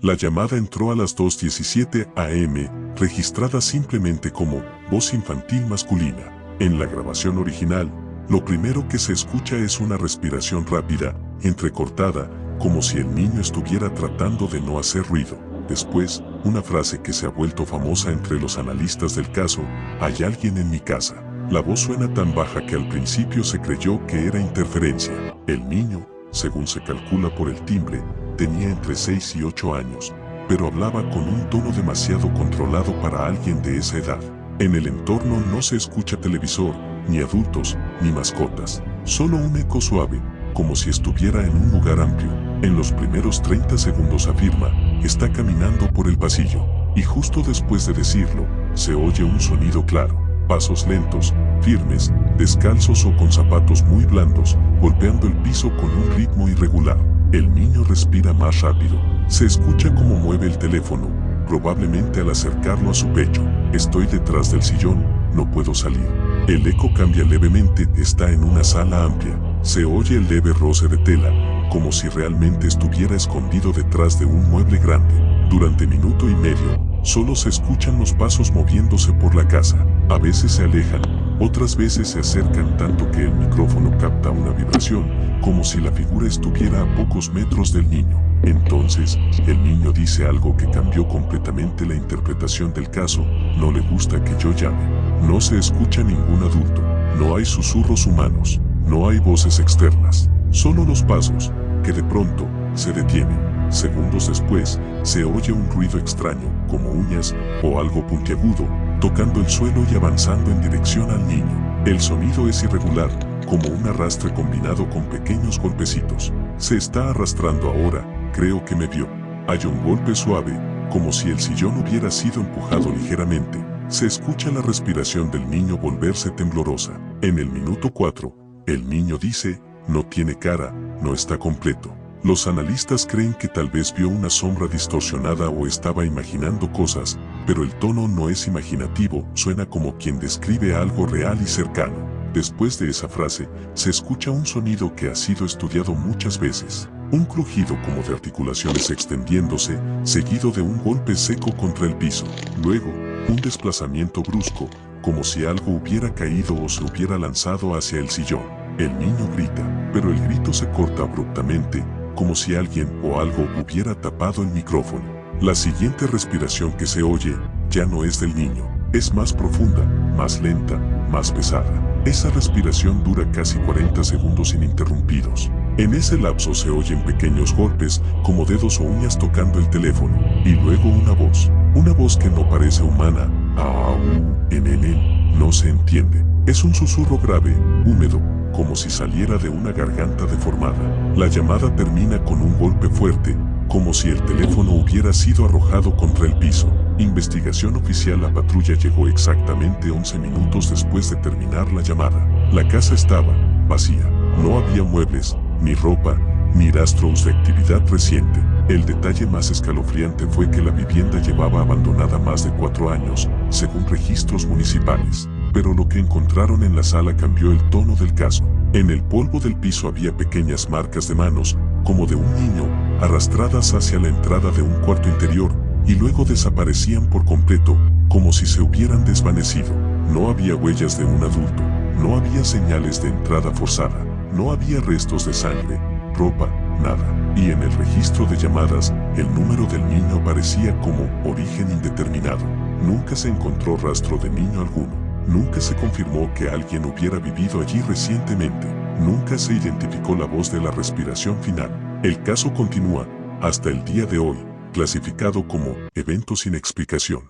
La llamada entró a las 2:17 am, registrada simplemente como voz infantil masculina. En la grabación original, lo primero que se escucha es una respiración rápida, entrecortada, como si el niño estuviera tratando de no hacer ruido. Después, una frase que se ha vuelto famosa entre los analistas del caso: «Hay alguien en mi casa». La voz suena tan baja que al principio se creyó que era interferencia. El niño, según se calcula por el timbre, tenía entre 6 y 8 años, pero hablaba con un tono demasiado controlado para alguien de esa edad. En el entorno no se escucha televisor, ni adultos, ni mascotas, solo un eco suave, como si estuviera en un lugar amplio. En los primeros 30 segundos afirma: «Está caminando por el pasillo», y justo después de decirlo, se oye un sonido claro. Pasos lentos, firmes, descalzos o con zapatos muy blandos, golpeando el piso con un ritmo irregular. El niño respira más rápido. Se escucha cómo mueve el teléfono, probablemente al acercarlo a su pecho. «Estoy detrás del sillón, no puedo salir». El eco cambia levemente, está en una sala amplia. Se oye el leve roce de tela, como si realmente estuviera escondido detrás de un mueble grande. Durante minuto y medio, solo se escuchan los pasos moviéndose por la casa. A veces se alejan, otras veces se acercan tanto que el micrófono capta una vibración, como si la figura estuviera a pocos metros del niño. Entonces, el niño dice algo que cambió completamente la interpretación del caso: «No le gusta que yo llame». No se escucha ningún adulto, no hay susurros humanos, no hay voces externas, solo los pasos, que de pronto se detienen. Segundos después, se oye un ruido extraño, como uñas o algo puntiagudo, tocando el suelo y avanzando en dirección al niño. El sonido es irregular, como un arrastre combinado con pequeños golpecitos. «Se está arrastrando ahora, creo que me vio». Hay un golpe suave, como si el sillón hubiera sido empujado ligeramente. Se escucha la respiración del niño volverse temblorosa. En el minuto 4, el niño dice: «No tiene cara, no está completo». Los analistas creen que tal vez vio una sombra distorsionada o estaba imaginando cosas, pero el tono no es imaginativo, suena como quien describe algo real y cercano. Después de esa frase, se escucha un sonido que ha sido estudiado muchas veces. Un crujido como de articulaciones extendiéndose, seguido de un golpe seco contra el piso. Luego, un desplazamiento brusco, como si algo hubiera caído o se hubiera lanzado hacia el sillón. El niño grita, pero el grito se corta abruptamente, como si alguien o algo hubiera tapado el micrófono. La siguiente respiración que se oye, ya no es del niño. Es más profunda, más lenta, más pesada. Esa respiración dura casi 40 segundos ininterrumpidos. En ese lapso se oyen pequeños golpes, como dedos o uñas tocando el teléfono. Y luego una voz que no parece humana. No se entiende. Es un susurro grave, húmedo, como si saliera de una garganta deformada. La llamada termina con un golpe fuerte, como si el teléfono hubiera sido arrojado contra el piso. Investigación oficial: la patrulla llegó exactamente 11 minutos después de terminar la llamada. La casa estaba vacía. No había muebles, ni ropa, ni rastros de actividad reciente. El detalle más escalofriante fue que la vivienda llevaba abandonada más de 4 años, según registros municipales. Pero lo que encontraron en la sala cambió el tono del caso. En el polvo del piso había pequeñas marcas de manos, como de un niño, arrastradas hacia la entrada de un cuarto interior, y luego desaparecían por completo, como si se hubieran desvanecido. No había huellas de un adulto, no había señales de entrada forzada, no había restos de sangre, ropa, nada. Y en el registro de llamadas, el número del niño aparecía como origen indeterminado. Nunca se encontró rastro de niño alguno. Nunca se confirmó que alguien hubiera vivido allí recientemente. Nunca se identificó la voz de la respiración final. El caso continúa, hasta el día de hoy, clasificado como evento sin explicación.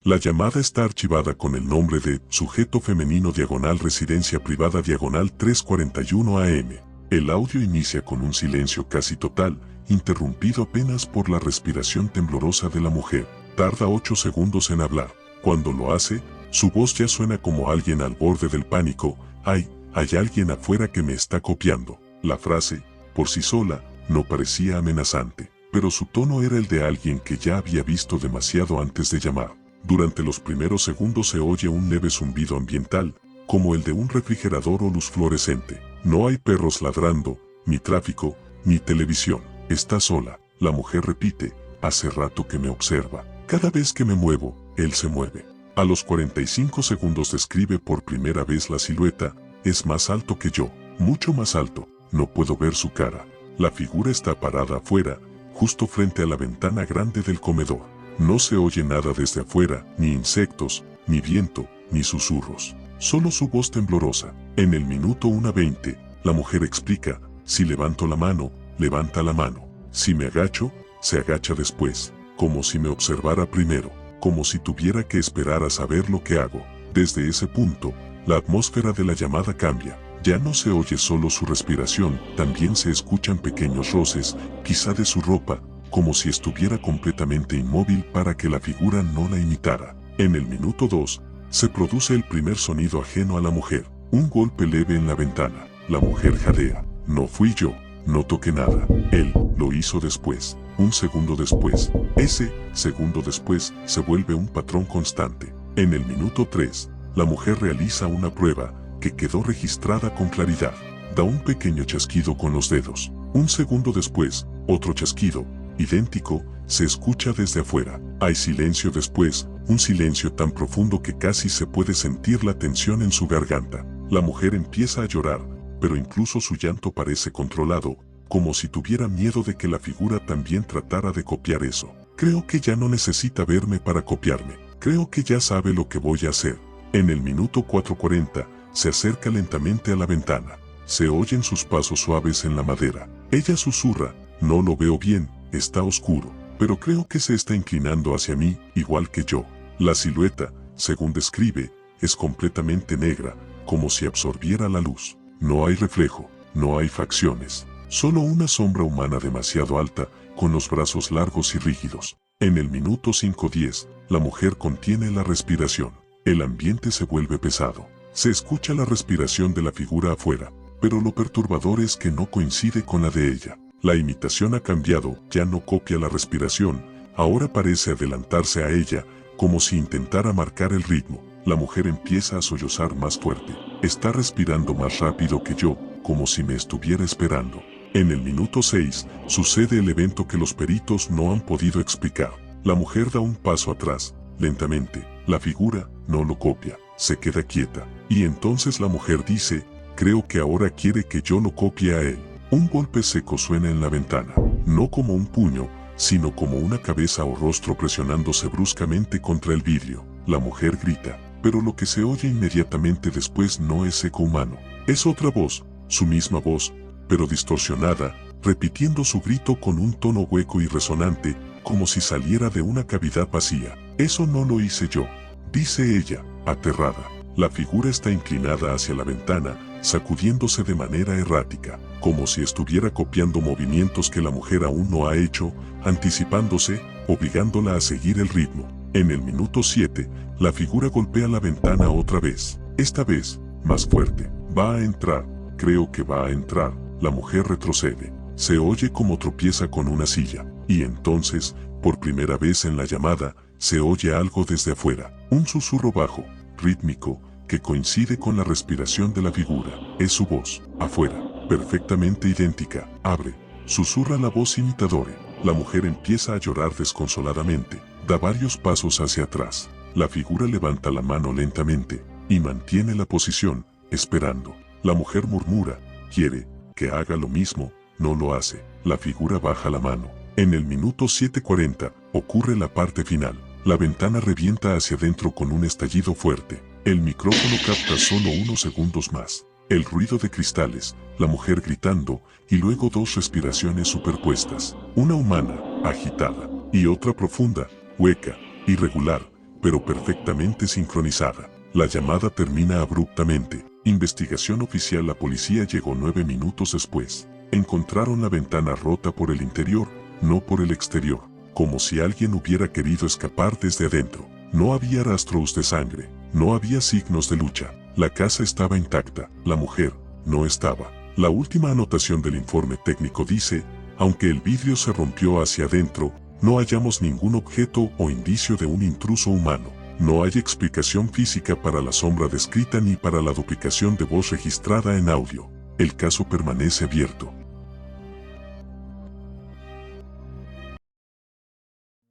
La llamada está archivada con el nombre de sujeto femenino /residencia privada /3:41 am. El audio inicia con un silencio casi total, interrumpido apenas por la respiración temblorosa de la mujer. Tarda 8 segundos en hablar. Cuando lo hace, su voz ya suena como alguien al borde del pánico. Hay alguien afuera que me está copiando. La frase, por sí sola, no parecía amenazante, pero su tono era el de alguien que ya había visto demasiado antes de llamar. Durante los primeros segundos se oye un leve zumbido ambiental, como el de un refrigerador o luz fluorescente. No hay perros ladrando, ni tráfico, ni televisión. Está sola. La mujer repite, hace rato que me observa. Cada vez que me muevo, él se mueve. A los 45 segundos describe por primera vez la silueta. Es más alto que yo, mucho más alto. No puedo ver su cara. La figura está parada afuera, justo frente a la ventana grande del comedor. No se oye nada desde afuera, ni insectos, ni viento, ni susurros. Solo su voz temblorosa. En el minuto 1:20, la mujer explica, si levanto la mano, levanta la mano. Si me agacho, se agacha después, como si me observara primero, como si tuviera que esperar a saber lo que hago. Desde ese punto, la atmósfera de la llamada cambia. Ya no se oye solo su respiración, también se escuchan pequeños roces, quizá de su ropa, como si estuviera completamente inmóvil para que la figura no la imitara. En el minuto 2, se produce el primer sonido ajeno a la mujer, un golpe leve en la ventana. La mujer jadea. No fui yo, no toqué nada. Él lo hizo después, un segundo después. Ese segundo después se vuelve un patrón constante. En el minuto 3, la mujer realiza una prueba que quedó registrada con claridad. Da un pequeño chasquido con los dedos. Un segundo después, otro chasquido, idéntico, se escucha desde afuera. Hay silencio después, un silencio tan profundo que casi se puede sentir la tensión en su garganta. La mujer empieza a llorar, pero incluso su llanto parece controlado, como si tuviera miedo de que la figura también tratara de copiar eso. Creo que ya no necesita verme para copiarme. Creo que ya sabe lo que voy a hacer. En el minuto 4:40, se acerca lentamente a la ventana. Se oyen sus pasos suaves en la madera. Ella susurra, no lo veo bien, está oscuro, pero creo que se está inclinando hacia mí, igual que yo. La silueta, según describe, es completamente negra, como si absorbiera la luz. No hay reflejo, no hay facciones, solo una sombra humana demasiado alta, con los brazos largos y rígidos. En el minuto 5:10, la mujer contiene la respiración. El ambiente se vuelve pesado. Se escucha la respiración de la figura afuera, pero lo perturbador es que no coincide con la de ella. La imitación ha cambiado, ya no copia la respiración, ahora parece adelantarse a ella, como si intentara marcar el ritmo. La mujer empieza a sollozar más fuerte. Está respirando más rápido que yo, como si me estuviera esperando. En el minuto 6, sucede el evento que los peritos no han podido explicar. La mujer da un paso atrás, lentamente. La figura no lo copia, se queda quieta. Y entonces la mujer dice, creo que ahora quiere que yo lo copie a él. Un golpe seco suena en la ventana, no como un puño, sino como una cabeza o rostro presionándose bruscamente contra el vidrio. La mujer grita, pero lo que se oye inmediatamente después no es eco humano. Es otra voz, su misma voz, pero distorsionada, repitiendo su grito con un tono hueco y resonante, como si saliera de una cavidad vacía. Eso no lo hice yo, dice ella, aterrada. La figura está inclinada hacia la ventana, sacudiéndose de manera errática, como si estuviera copiando movimientos que la mujer aún no ha hecho, anticipándose, obligándola a seguir el ritmo. En el minuto 7, la figura golpea la ventana otra vez, esta vez, más fuerte. Va a entrar, creo que va a entrar. La mujer retrocede, se oye como tropieza con una silla, y entonces, por primera vez en la llamada, se oye algo desde afuera, un susurro bajo, rítmico, que coincide con la respiración de la figura. Es su voz, afuera, perfectamente idéntica. Abre, susurra la voz imitadora. La mujer empieza a llorar desconsoladamente, da varios pasos hacia atrás. La figura levanta la mano lentamente, y mantiene la posición, esperando. La mujer murmura, quiere que haga lo mismo, no lo hace. La figura baja la mano. En el minuto 7:40, ocurre la parte final. La ventana revienta hacia adentro con un estallido fuerte. El micrófono capta solo unos segundos más. El ruido de cristales, la mujer gritando, y luego dos respiraciones superpuestas. Una humana, agitada, y otra profunda, hueca, irregular, pero perfectamente sincronizada. La llamada termina abruptamente. Investigación oficial. La policía llegó 9 minutos después. Encontraron la ventana rota por el interior, no por el exterior, como si alguien hubiera querido escapar desde adentro. No había rastros de sangre, no había signos de lucha. La casa estaba intacta, la mujer no estaba. La última anotación del informe técnico dice, aunque el vidrio se rompió hacia adentro, no hallamos ningún objeto o indicio de un intruso humano. No hay explicación física para la sombra descrita ni para la duplicación de voz registrada en audio. El caso permanece abierto.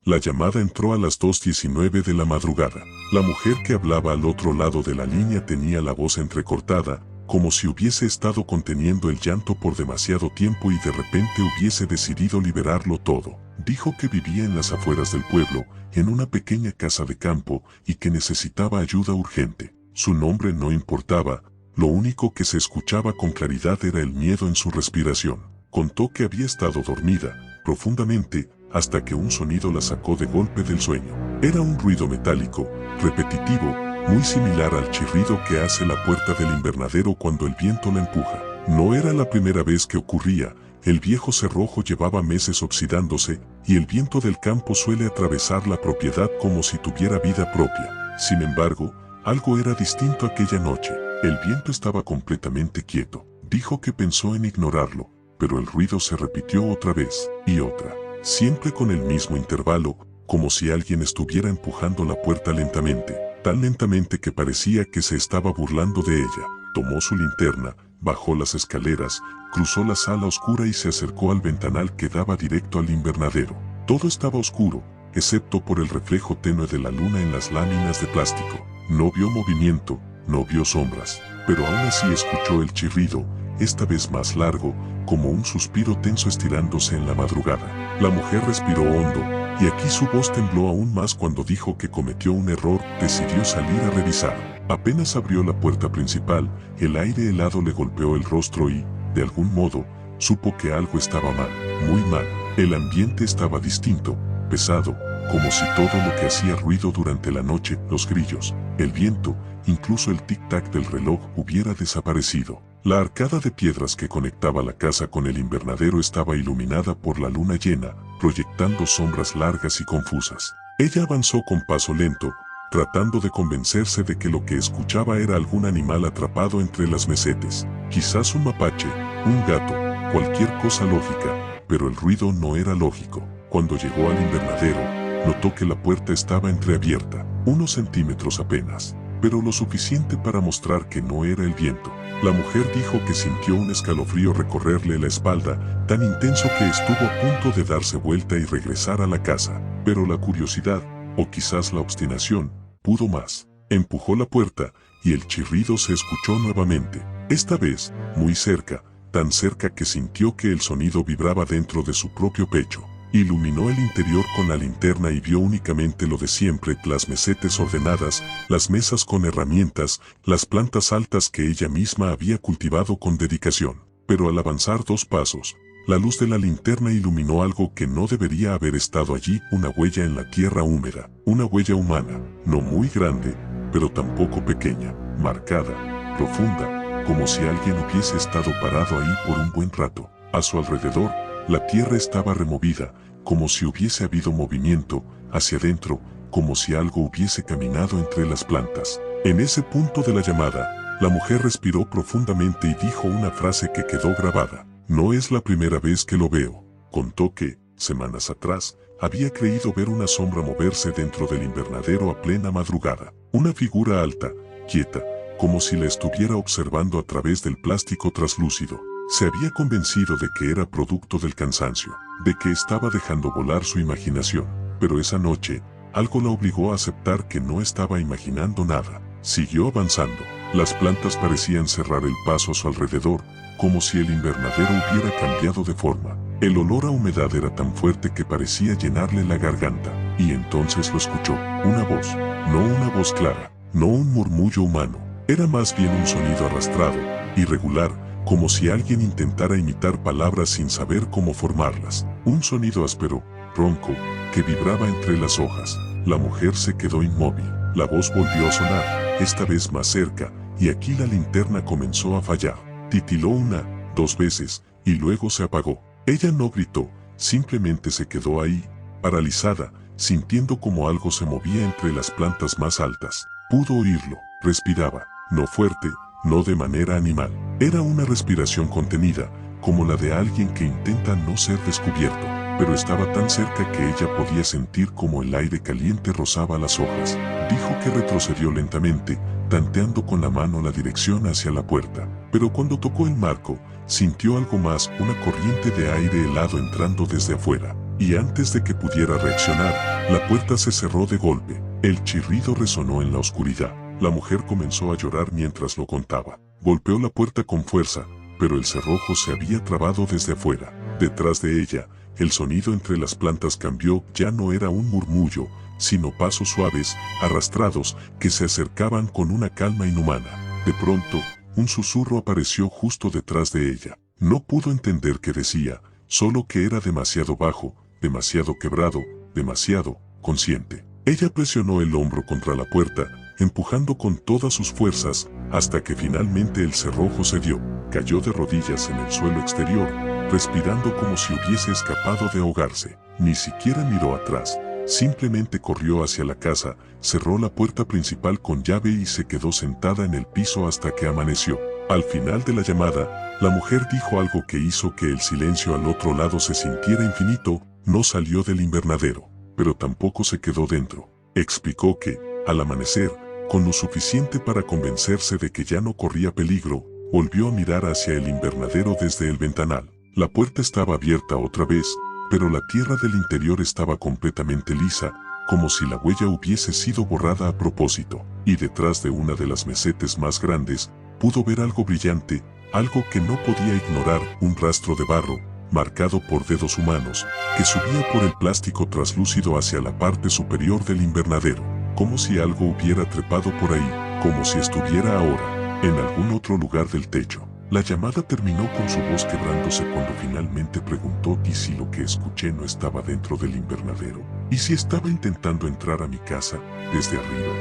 La llamada entró a las 2:19 de la madrugada. La mujer que hablaba al otro lado de la línea tenía la voz entrecortada, como si hubiese estado conteniendo el llanto por demasiado tiempo y de repente hubiese decidido liberarlo todo. Dijo que vivía en las afueras del pueblo, en una pequeña casa de campo, y que necesitaba ayuda urgente. Su nombre no importaba, lo único que se escuchaba con claridad era el miedo en su respiración. Contó que había estado dormida, profundamente, hasta que un sonido la sacó de golpe del sueño. Era un ruido metálico, repetitivo, muy similar al chirrido que hace la puerta del invernadero cuando el viento la empuja. No era la primera vez que ocurría, el viejo cerrojo llevaba meses oxidándose, y el viento del campo suele atravesar la propiedad como si tuviera vida propia. Sin embargo, algo era distinto aquella noche. El viento estaba completamente quieto. Dijo que pensó en ignorarlo, pero el ruido se repitió otra vez, y otra. Siempre con el mismo intervalo, como si alguien estuviera empujando la puerta lentamente, tan lentamente que parecía que se estaba burlando de ella. Tomó su linterna, bajó las escaleras, cruzó la sala oscura y se acercó al ventanal que daba directo al invernadero. Todo estaba oscuro, excepto por el reflejo tenue de la luna en las láminas de plástico. No vio movimiento, no vio sombras, pero aún así escuchó el chirrido, esta vez más largo, como un suspiro tenso estirándose en la madrugada. La mujer respiró hondo, y aquí su voz tembló aún más cuando dijo que cometió un error. Decidió salir a revisar. Apenas abrió la puerta principal, el aire helado le golpeó el rostro y, de algún modo, supo que algo estaba mal, muy mal. El ambiente estaba distinto, pesado, como si todo lo que hacía ruido durante la noche, los grillos, el viento, incluso el tic-tac del reloj hubiera desaparecido. La arcada de piedras que conectaba la casa con el invernadero estaba iluminada por la luna llena, proyectando sombras largas y confusas. Ella avanzó con paso lento, tratando de convencerse de que lo que escuchaba era algún animal atrapado entre las mesetes. Quizás un mapache, un gato, cualquier cosa lógica, pero el ruido no era lógico. Cuando llegó al invernadero, notó que la puerta estaba entreabierta, unos centímetros apenas, pero lo suficiente para mostrar que no era el viento. La mujer dijo que sintió un escalofrío recorrerle la espalda, tan intenso que estuvo a punto de darse vuelta y regresar a la casa. Pero la curiosidad, o quizás la obstinación, pudo más. Empujó la puerta, y el chirrido se escuchó nuevamente. Esta vez, muy cerca, tan cerca que sintió que el sonido vibraba dentro de su propio pecho. Iluminó el interior con la linterna y vio únicamente lo de siempre, las mesetes ordenadas, las mesas con herramientas, las plantas altas que ella misma había cultivado con dedicación. Pero al avanzar 2 pasos, la luz de la linterna iluminó algo que no debería haber estado allí, una huella en la tierra húmeda, una huella humana, no muy grande, pero tampoco pequeña, marcada, profunda, como si alguien hubiese estado parado ahí por un buen rato. A su alrededor, la tierra estaba removida, como si hubiese habido movimiento, hacia adentro, como si algo hubiese caminado entre las plantas. En ese punto de la llamada, la mujer respiró profundamente y dijo una frase que quedó grabada. No es la primera vez que lo veo. Contó que, semanas atrás, había creído ver una sombra moverse dentro del invernadero a plena madrugada. Una figura alta, quieta, como si la estuviera observando a través del plástico traslúcido. Se había convencido de que era producto del cansancio, de que estaba dejando volar su imaginación, pero esa noche, algo la obligó a aceptar que no estaba imaginando nada. Siguió avanzando. Las plantas parecían cerrar el paso a su alrededor, como si el invernadero hubiera cambiado de forma. El olor a humedad era tan fuerte que parecía llenarle la garganta, y entonces lo escuchó. Una voz, no una voz clara, no un murmullo humano, era más bien un sonido arrastrado, irregular, como si alguien intentara imitar palabras sin saber cómo formarlas. Un sonido áspero, ronco, que vibraba entre las hojas. La mujer se quedó inmóvil. La voz volvió a sonar, esta vez más cerca, y aquí la linterna comenzó a fallar. Titiló 1, 2 veces, y luego se apagó. Ella no gritó, simplemente se quedó ahí, paralizada, sintiendo como algo se movía entre las plantas más altas. Pudo oírlo, respiraba, no fuerte, no de manera animal. Era una respiración contenida, como la de alguien que intenta no ser descubierto, pero estaba tan cerca que ella podía sentir como el aire caliente rozaba las hojas. Dijo que retrocedió lentamente, tanteando con la mano la dirección hacia la puerta, pero cuando tocó el marco, sintió algo más, una corriente de aire helado entrando desde afuera, y antes de que pudiera reaccionar, La puerta se cerró de golpe. El chirrido resonó en la oscuridad. La mujer comenzó a llorar mientras lo contaba. Golpeó la puerta con fuerza, pero el cerrojo se había trabado desde afuera. Detrás de ella, el sonido entre las plantas cambió, ya no era un murmullo, sino pasos suaves, arrastrados, que se acercaban con una calma inhumana. De pronto, un susurro apareció justo detrás de ella. No pudo entender qué decía, solo que era demasiado bajo, demasiado quebrado, demasiado consciente. Ella presionó el hombro contra la puerta, empujando con todas sus fuerzas, hasta que finalmente el cerrojo cedió. Cayó de rodillas en el suelo exterior, respirando como si hubiese escapado de ahogarse. Ni siquiera miró atrás, simplemente corrió hacia la casa, cerró la puerta principal con llave y se quedó sentada en el piso hasta que amaneció. Al final de la llamada, la mujer dijo algo que hizo que el silencio al otro lado se sintiera infinito. No salió del invernadero, pero tampoco se quedó dentro. Explicó que, al amanecer, con lo suficiente para convencerse de que ya no corría peligro, volvió a mirar hacia el invernadero desde el ventanal. La puerta estaba abierta otra vez, pero la tierra del interior estaba completamente lisa, como si la huella hubiese sido borrada a propósito. Y detrás de una de las mesetes más grandes, pudo ver algo brillante, algo que no podía ignorar, un rastro de barro, marcado por dedos humanos, que subía por el plástico traslúcido hacia la parte superior del invernadero, como si algo hubiera trepado por ahí, como si estuviera ahora, en algún otro lugar del techo. La llamada terminó con su voz quebrándose cuando finalmente preguntó: ¿y si lo que escuché no estaba dentro del invernadero? ¿Y si estaba intentando entrar a mi casa, desde arriba?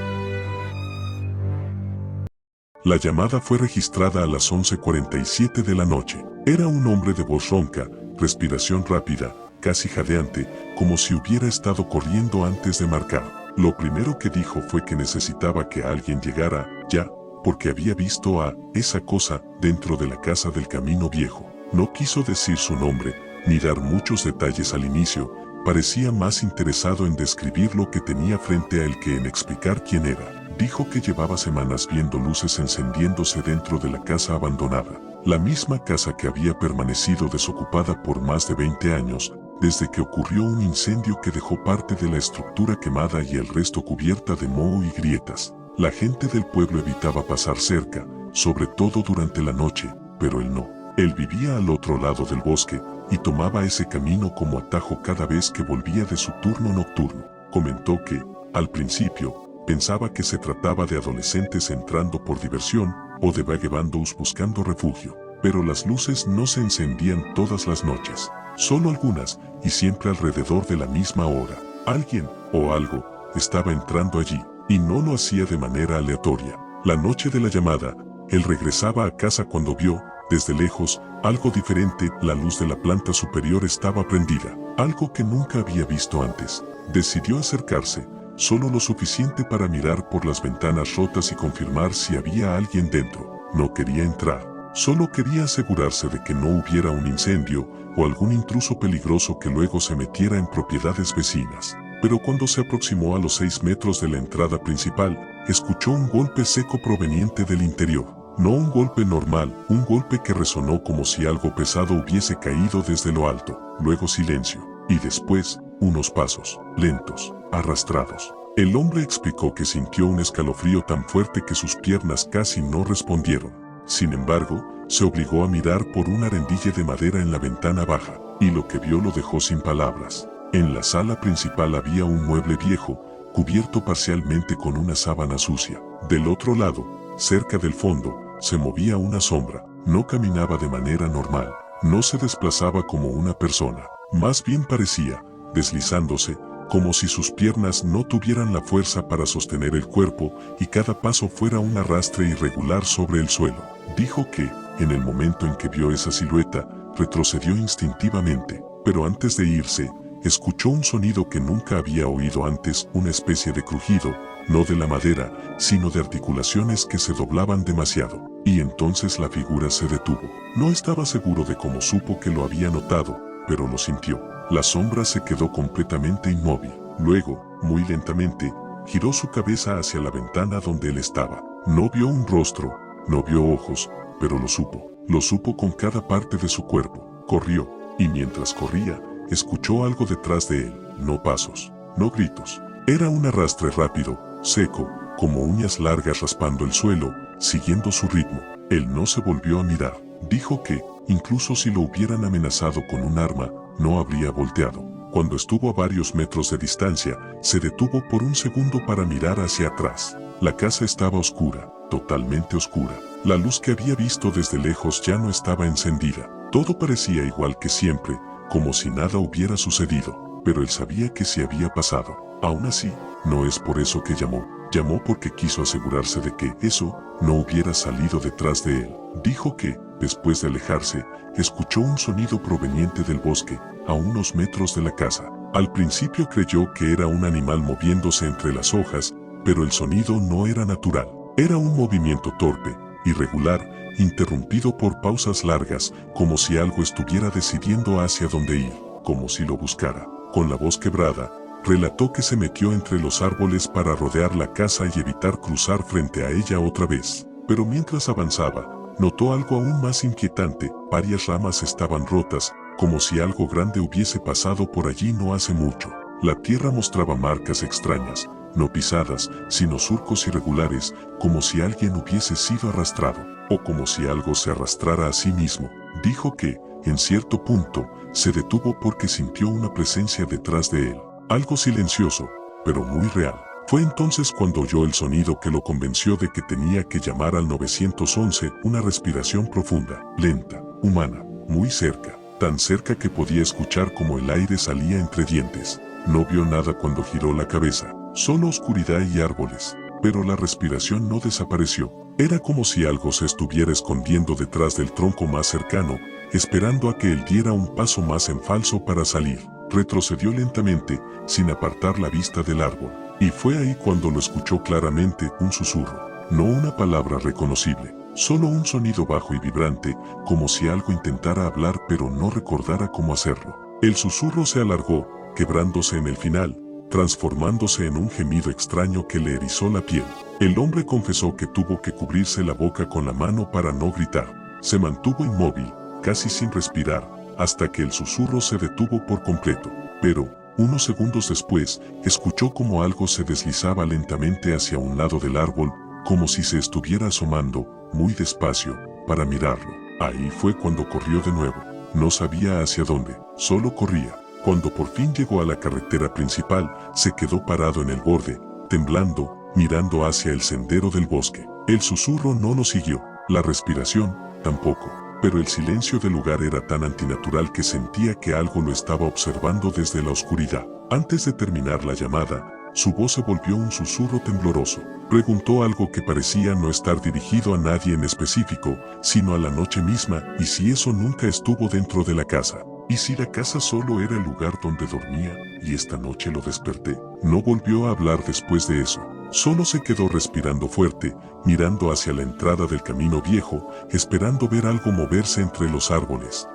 La llamada fue registrada a las 11:47 de la noche. Era un hombre de voz ronca, respiración rápida, casi jadeante, como si hubiera estado corriendo antes de marcar. Lo primero que dijo fue que necesitaba que alguien llegara, ya, porque había visto a esa cosa dentro de la casa del Camino Viejo. No quiso decir su nombre, ni dar muchos detalles al inicio. Parecía más interesado en describir lo que tenía frente a él que en explicar quién era. Dijo que llevaba semanas viendo luces encendiéndose dentro de la casa abandonada. La misma casa que había permanecido desocupada por más de 20 años, desde que ocurrió un incendio que dejó parte de la estructura quemada y el resto cubierta de moho y grietas. La gente del pueblo evitaba pasar cerca, sobre todo durante la noche, pero él no. Él vivía al otro lado del bosque y tomaba ese camino como atajo cada vez que volvía de su turno nocturno. Comentó que, al principio, pensaba que se trataba de adolescentes entrando por diversión o de vagabundos buscando refugio, pero las luces no se encendían todas las noches, solo algunas, y siempre alrededor de la misma hora. Alguien, o algo, estaba entrando allí, y no lo hacía de manera aleatoria. La noche de la llamada, él regresaba a casa cuando vio, desde lejos, algo diferente. La luz de la planta superior estaba prendida, algo que nunca había visto antes. Decidió acercarse, solo lo suficiente para mirar por las ventanas rotas y confirmar si había alguien dentro. No quería entrar, solo quería asegurarse de que no hubiera un incendio o algún intruso peligroso que luego se metiera en propiedades vecinas. Pero cuando se aproximó a los 6 metros de la entrada principal, escuchó un golpe seco proveniente del interior. No un golpe normal, un golpe que resonó como si algo pesado hubiese caído desde lo alto. Luego silencio, y después, unos pasos, lentos, arrastrados. El hombre explicó que sintió un escalofrío tan fuerte que sus piernas casi no respondieron. Sin embargo, se obligó a mirar por una rendilla de madera en la ventana baja, y lo que vio lo dejó sin palabras. En la sala principal había un mueble viejo, cubierto parcialmente con una sábana sucia. Del otro lado, cerca del fondo, se movía una sombra. No caminaba de manera normal, no se desplazaba como una persona. Más bien parecía, deslizándose, como si sus piernas no tuvieran la fuerza para sostener el cuerpo y cada paso fuera un arrastre irregular sobre el suelo. Dijo que, en el momento en que vio esa silueta, retrocedió instintivamente, pero antes de irse, escuchó un sonido que nunca había oído antes, una especie de crujido, no de la madera, sino de articulaciones que se doblaban demasiado. Y entonces la figura se detuvo. No estaba seguro de cómo supo que lo había notado, pero lo sintió. La sombra se quedó completamente inmóvil. Luego, muy lentamente, giró su cabeza hacia la ventana donde él estaba. No vio un rostro, no vio ojos, pero lo supo. Lo supo con cada parte de su cuerpo. Corrió, y mientras corría, escuchó algo detrás de él. No pasos, no gritos. Era un arrastre rápido, seco, como uñas largas raspando el suelo, siguiendo su ritmo. Él no se volvió a mirar. Dijo que, incluso si lo hubieran amenazado con un arma, no habría volteado. Cuando estuvo a varios metros de distancia, se detuvo por un segundo para mirar hacia atrás. La casa estaba oscura, totalmente oscura. La luz que había visto desde lejos ya no estaba encendida. Todo parecía igual que siempre, como si nada hubiera sucedido, pero él sabía que se había pasado. Aún así, no es por eso que llamó. Llamó porque quiso asegurarse de que eso no hubiera salido detrás de él. Dijo que, después de alejarse, escuchó un sonido proveniente del bosque, a unos metros de la casa. Al principio creyó que era un animal moviéndose entre las hojas, pero el sonido no era natural. Era un movimiento torpe, irregular, interrumpido por pausas largas, como si algo estuviera decidiendo hacia dónde ir, como si lo buscara. Con la voz quebrada, relató que se metió entre los árboles para rodear la casa y evitar cruzar frente a ella otra vez. Pero mientras avanzaba, notó algo aún más inquietante. Varias ramas estaban rotas, como si algo grande hubiese pasado por allí no hace mucho. La tierra mostraba marcas extrañas, no pisadas, sino surcos irregulares, como si alguien hubiese sido arrastrado, o como si algo se arrastrara a sí mismo. Dijo que, en cierto punto, se detuvo porque sintió una presencia detrás de él. Algo silencioso, pero muy real. Fue entonces cuando oyó el sonido que lo convenció de que tenía que llamar al 911, una respiración profunda, lenta, humana, muy cerca, tan cerca que podía escuchar como el aire salía entre dientes. No vio nada cuando giró la cabeza, solo oscuridad y árboles, pero la respiración no desapareció. Era como si algo se estuviera escondiendo detrás del tronco más cercano, esperando a que él diera un paso más en falso para salir. Retrocedió lentamente, sin apartar la vista del árbol, y fue ahí cuando lo escuchó claramente, un susurro, no una palabra reconocible, solo un sonido bajo y vibrante, como si algo intentara hablar pero no recordara cómo hacerlo. El susurro se alargó, quebrándose en el final, transformándose en un gemido extraño que le erizó la piel. El hombre confesó que tuvo que cubrirse la boca con la mano para no gritar. Se mantuvo inmóvil, casi sin respirar, hasta que el susurro se detuvo por completo. Pero, unos segundos después, escuchó como algo se deslizaba lentamente hacia un lado del árbol, como si se estuviera asomando, muy despacio, para mirarlo. Ahí fue cuando corrió de nuevo. No sabía hacia dónde, solo corría. Cuando por fin llegó a la carretera principal, se quedó parado en el borde, temblando, mirando hacia el sendero del bosque. El susurro no lo siguió, la respiración, tampoco. Pero el silencio del lugar era tan antinatural que sentía que algo lo estaba observando desde la oscuridad. Antes de terminar la llamada, su voz se volvió un susurro tembloroso. Preguntó algo que parecía no estar dirigido a nadie en específico, sino a la noche misma, y si eso nunca estuvo dentro de la casa. Y si la casa solo era el lugar donde dormía, y esta noche lo desperté. No volvió a hablar después de eso. Solo se quedó respirando fuerte, mirando hacia la entrada del camino viejo, esperando ver algo moverse entre los árboles.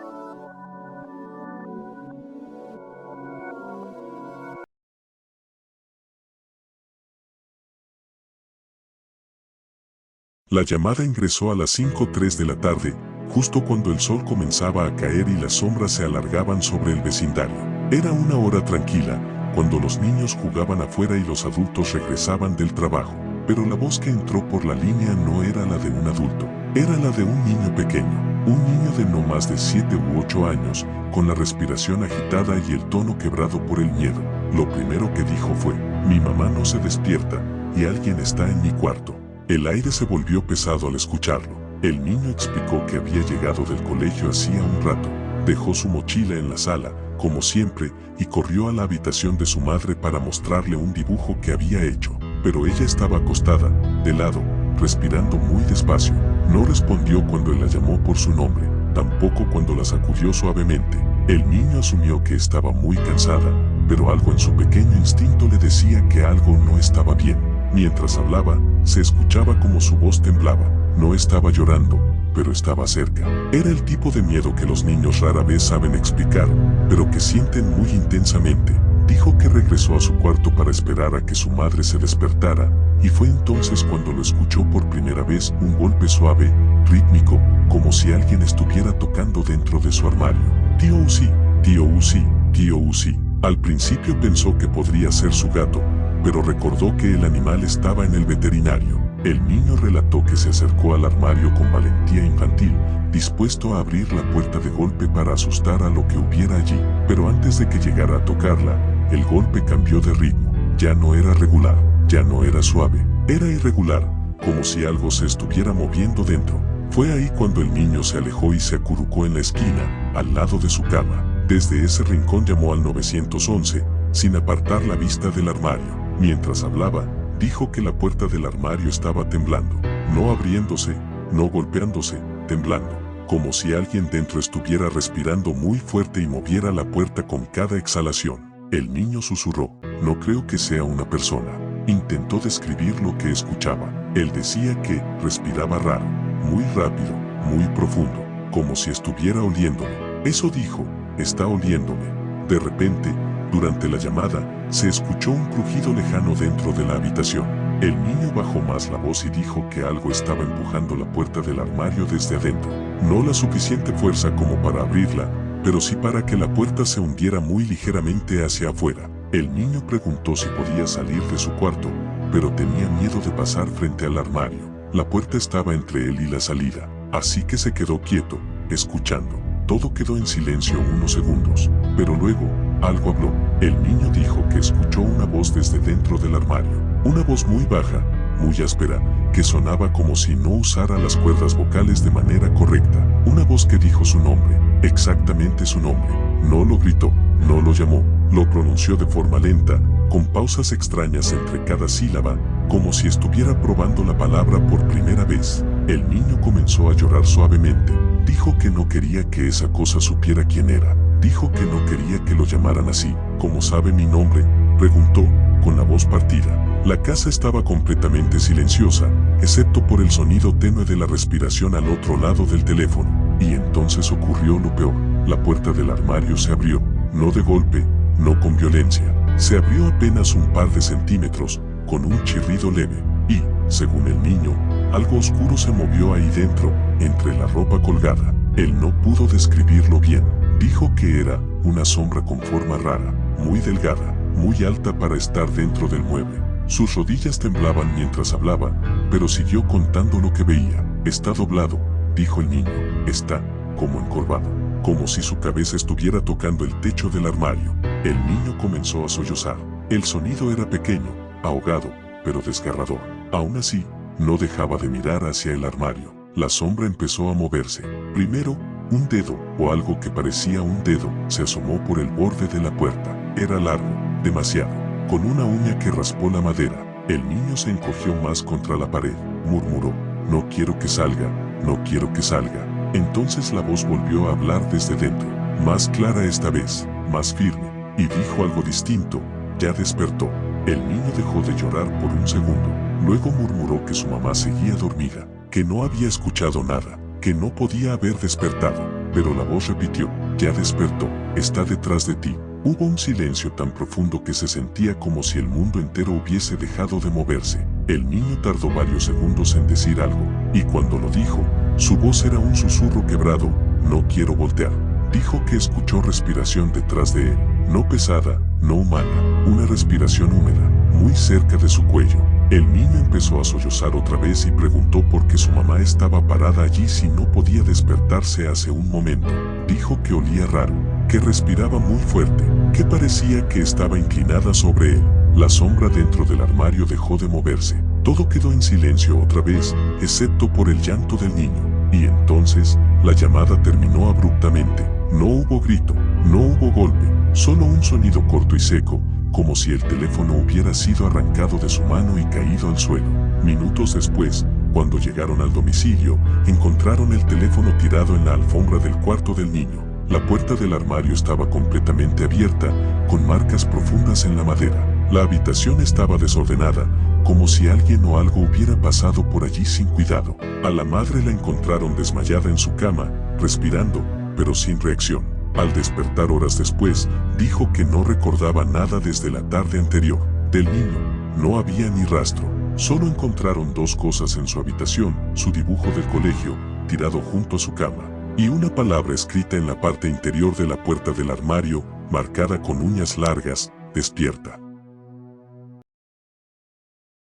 La llamada ingresó a las 5:03 de la tarde, justo cuando el sol comenzaba a caer y las sombras se alargaban sobre el vecindario. Era una hora tranquila, cuando los niños jugaban afuera y los adultos regresaban del trabajo. Pero la voz que entró por la línea no era la de un adulto, era la de un niño pequeño, un niño de no más de 7 u 8 años, con la respiración agitada y el tono quebrado por el miedo. Lo primero que dijo fue, mi mamá no se despierta, y alguien está en mi cuarto. El aire se volvió pesado al escucharlo. El niño explicó que había llegado del colegio hacía un rato, dejó su mochila en la sala, como siempre, y corrió a la habitación de su madre para mostrarle un dibujo que había hecho. Pero ella estaba acostada, de lado, respirando muy despacio. No respondió cuando él la llamó por su nombre, tampoco cuando la sacudió suavemente. El niño asumió que estaba muy cansada, pero algo en su pequeño instinto le decía que algo no estaba bien. Mientras hablaba, se escuchaba como su voz temblaba. No estaba llorando, pero estaba cerca. Era el tipo de miedo que los niños rara vez saben explicar, pero que sienten muy intensamente. Dijo que regresó a su cuarto para esperar a que su madre se despertara, y fue entonces cuando lo escuchó por primera vez, un golpe suave, rítmico, como si alguien estuviera tocando dentro de su armario. Tío Uzi, tío Uzi, tío Uzi. Al principio pensó que podría ser su gato, pero recordó que el animal estaba en el veterinario. El niño relató que se acercó al armario con valentía infantil, dispuesto a abrir la puerta de golpe para asustar a lo que hubiera allí. Pero antes de que llegara a tocarla, el golpe cambió de ritmo. Ya no era regular, ya no era suave, era irregular, como si algo se estuviera moviendo dentro. Fue ahí cuando el niño se alejó y se acurrucó en la esquina, al lado de su cama. Desde ese rincón llamó al 911, sin apartar la vista del armario. Mientras hablaba, dijo que la puerta del armario estaba temblando, no abriéndose, no golpeándose, temblando, como si alguien dentro estuviera respirando muy fuerte y moviera la puerta con cada exhalación. El niño susurró, no creo que sea una persona. Intentó describir lo que escuchaba. Él decía que respiraba raro, muy rápido, muy profundo, como si estuviera oliéndome. Eso dijo, está oliéndome. De repente, durante la llamada, se escuchó un crujido lejano dentro de la habitación. El niño bajó más la voz y dijo que algo estaba empujando la puerta del armario desde adentro. No la suficiente fuerza como para abrirla, pero sí para que la puerta se hundiera muy ligeramente hacia afuera. El niño preguntó si podía salir de su cuarto, pero tenía miedo de pasar frente al armario. La puerta estaba entre él y la salida, así que se quedó quieto, escuchando. Todo quedó en silencio unos segundos, pero luego, algo habló. El niño dijo que escuchó una voz desde dentro del armario. Una voz muy baja, muy áspera, que sonaba como si no usara las cuerdas vocales de manera correcta. Una voz que dijo su nombre, exactamente su nombre. No lo gritó, no lo llamó, lo pronunció de forma lenta, con pausas extrañas entre cada sílaba, como si estuviera probando la palabra por primera vez. El niño comenzó a llorar suavemente. Dijo que no quería que esa cosa supiera quién era. Dijo que no quería que lo llamaran así. ¿Cómo sabe mi nombre?, preguntó, con la voz partida. La casa estaba completamente silenciosa, excepto por el sonido tenue de la respiración al otro lado del teléfono. Y entonces ocurrió lo peor. La puerta del armario se abrió, no de golpe, no con violencia. Se abrió apenas un par de centímetros, con un chirrido leve. Y, según el niño, algo oscuro se movió ahí dentro, entre la ropa colgada. Él no pudo describirlo bien. Dijo que era una sombra con forma rara, muy delgada, muy alta para estar dentro del mueble. Sus rodillas temblaban mientras hablaba, pero siguió contando lo que veía. Está doblado, dijo el niño. Está, como encorvado, como si su cabeza estuviera tocando el techo del armario. El niño comenzó a sollozar. El sonido era pequeño, ahogado, pero desgarrador. Aún así, no dejaba de mirar hacia el armario. La sombra empezó a moverse. Primero, un dedo, o algo que parecía un dedo, se asomó por el borde de la puerta. Era largo, demasiado, con una uña que raspó la madera. El niño se encogió más contra la pared. Murmuró, no quiero que salga, no quiero que salga. Entonces la voz volvió a hablar desde dentro, más clara esta vez, más firme, y dijo algo distinto. Ya despertó. El niño dejó de llorar por un segundo. Luego murmuró que su mamá seguía dormida, que no había escuchado nada, que no podía haber despertado. Pero la voz repitió, ya despertó, está detrás de ti. Hubo un silencio tan profundo que se sentía como si el mundo entero hubiese dejado de moverse. El niño tardó varios segundos en decir algo, y cuando lo dijo, su voz era un susurro quebrado, no quiero voltear. Dijo que escuchó respiración detrás de él, no pesada, no humana, una respiración húmeda, muy cerca de su cuello. El niño empezó a sollozar otra vez y preguntó por qué su mamá estaba parada allí si no podía despertarse hace un momento. Dijo que olía raro, que respiraba muy fuerte, que parecía que estaba inclinada sobre él. La sombra dentro del armario dejó de moverse. Todo quedó en silencio otra vez, excepto por el llanto del niño. Y entonces, la llamada terminó abruptamente. No hubo grito, no hubo golpe, solo un sonido corto y seco, como si el teléfono hubiera sido arrancado de su mano y caído al suelo. Minutos después, cuando llegaron al domicilio, encontraron el teléfono tirado en la alfombra del cuarto del niño. La puerta del armario estaba completamente abierta, con marcas profundas en la madera. La habitación estaba desordenada, como si alguien o algo hubiera pasado por allí sin cuidado. A la madre la encontraron desmayada en su cama, respirando, pero sin reacción. Al despertar horas después, dijo que no recordaba nada desde la tarde anterior. Del niño, no había ni rastro. Solo encontraron dos cosas en su habitación, su dibujo del colegio, tirado junto a su cama, y una palabra escrita en la parte interior de la puerta del armario, marcada con uñas largas, despierta.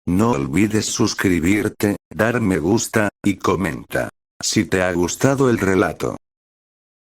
No olvides suscribirte, dar me gusta, y comenta. Si te ha gustado el relato.